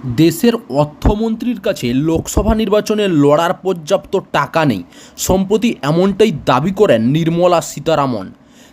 দেশের অর্থমন্ত্রীর কাছে লোকসভা নির্বাচনে লড়ার পর্যাপ্ত টাকা নেই। সম্প্রতি এমনটাই দাবি করেন নির্মলা সীতারামন।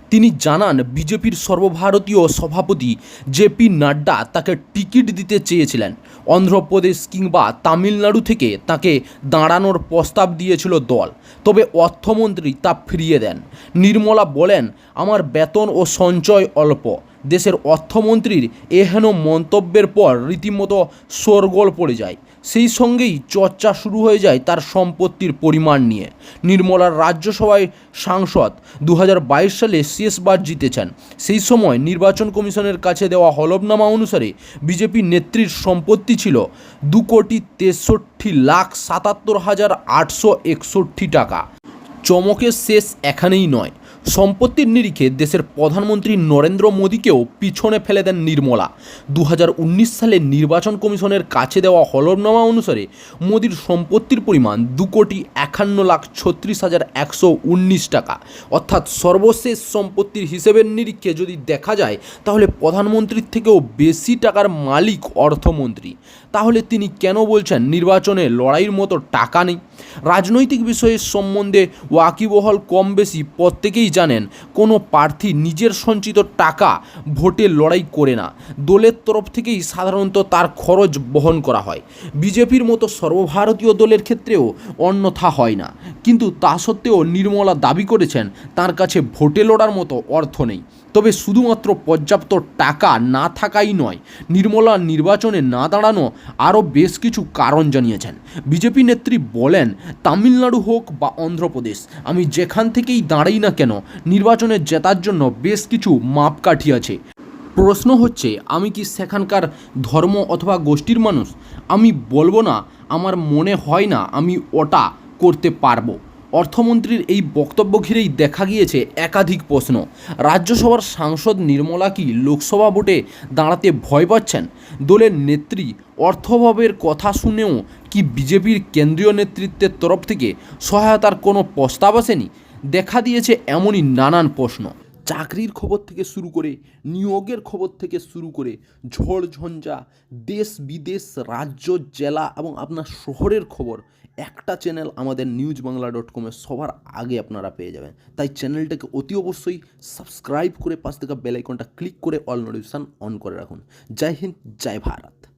তিনি জানান, বিজেপির সর্বভারতীয় সভাপতি জেপি নাড্ডা তাকে টিকিট দিতে চেয়েছিলেন। অন্ধ্রপ্রদেশ কিংবা তামিলনাড়ু থেকে তাকে দাঁড়ানোর প্রস্তাব দিয়েছিল দল, তবে অর্থমন্ত্রী তা ফিরিয়ে দেন। নির্মলা বলেন, আমার বেতন ও সঞ্চয় অল্প। দেশের অর্থমন্ত্রীর এহেন মন্তব্যের পর রীতিমতো শোরগোল পড়ে যায়। সেই সঙ্গেই চর্চা শুরু হয়ে যায় তার সম্পত্তির পরিমাণ নিয়ে। নির্মলার রাজ্যসভায় সাংসদ 2022 সালে শেষবার জিতেছেন। সেই সময় নির্বাচন কমিশনের কাছে দেওয়া হলফনামা অনুসারে বিজেপি নেত্রীর সম্পত্তি ছিল 2,63,77,861 টাকা। চমকের শেষ এখানেই নয়, সম্পত্তির নিরিখে দেশের প্রধানমন্ত্রী নরেন্দ্র মোদীকেও পিছনে ফেলে দেন নির্মলা। 2019 সালে নির্বাচন কমিশনের কাছে দেওয়া হলফনামা অনুসারে মোদীর সম্পত্তির পরিমাণ 2,51,36,119 টাকা। অর্থাৎ সর্বশেষ সম্পত্তির হিসেবের নিরিখে যদি দেখা যায়, তাহলে প্রধানমন্ত্রীর থেকেও বেশি টাকার মালিক অর্থমন্ত্রী। তাহলে তিনি কেন বলছেন নির্বাচনে লড়াইয়ের মতো টাকা নেই? রাজনৈতিক বিষয়ের সম্বন্ধে ওয়াকিবহল কম বেশি প্রত্যেকেই জানেন, কোনো প্রার্থী নিজের সঞ্চিত টাকা ভোটে লড়াই করে না। দলের তরফ থেকেই সাধারণত তার খরচ বহন করা হয়। বিজেপির মতো সর্বভারতীয় দলের ক্ষেত্রেও অন্যথা হয় না। কিন্তু তা সত্ত্বেও নির্মলা দাবি করেছেন তার কাছে ভোটে লড়ার মতো অর্থ নেই। তবে শুধুমাত্র পর্যাপ্ত টাকা না থাকাই নয়, নির্মলা নির্বাচনে না দাঁড়ানো আরও বেশ কিছু কারণ জানিয়েছেন। বিজেপি নেত্রী বলেন, তামিলনাড়ু হোক বা অন্ধ্রপ্রদেশ, আমি যেখান থেকেই দাঁড়াই না কেন, নির্বাচনে জেতার জন্য বেশ কিছু মাপকাঠি আছে। প্রশ্ন হচ্ছে, আমি কি সেখানকার ধর্ম অথবা গোষ্ঠীর মানুষ? আমি বলবো না, আমার মনে হয় না আমি ওটা করতে পারবো। অর্থমন্ত্রীর এই বক্তব্য ঘিরেই দেখা গিয়েছে একাধিক প্রশ্ন। রাজ্যসভার সাংসদ নির্মলা কি লোকসভা ভোটে দাঁড়াতে ভয় পাচ্ছেন? দলের নেত্রী অর্থভাবের কথা শুনেও কি বিজেপির কেন্দ্রীয় নেতৃত্বের তরফ থেকে সহায়তার কোনো প্রস্তাব আসেনি? দেখা দিয়েছে এমনই নানান প্রশ্ন। চাকরির খবর থেকে শুরু করে নিয়োগের খবর থেকে শুরু করে ঝড়ঝঞ্ঝা, দেশ বিদেশ, রাজ্য, জেলা এবং আপনার শহরের খবর একটা চ্যানেল আমাদের newsbangla.com-এ সবার আগে আপনারা পেয়ে যাবেন। তাই চ্যানেলটাকে অতি অবশ্যই সাবস্ক্রাইব করে পাশ থেকে বেল আইকনটা ক্লিক করে অল নোটিফিকেশন অন করে রাখুন। জয় হিন্দ, জয় ভারত।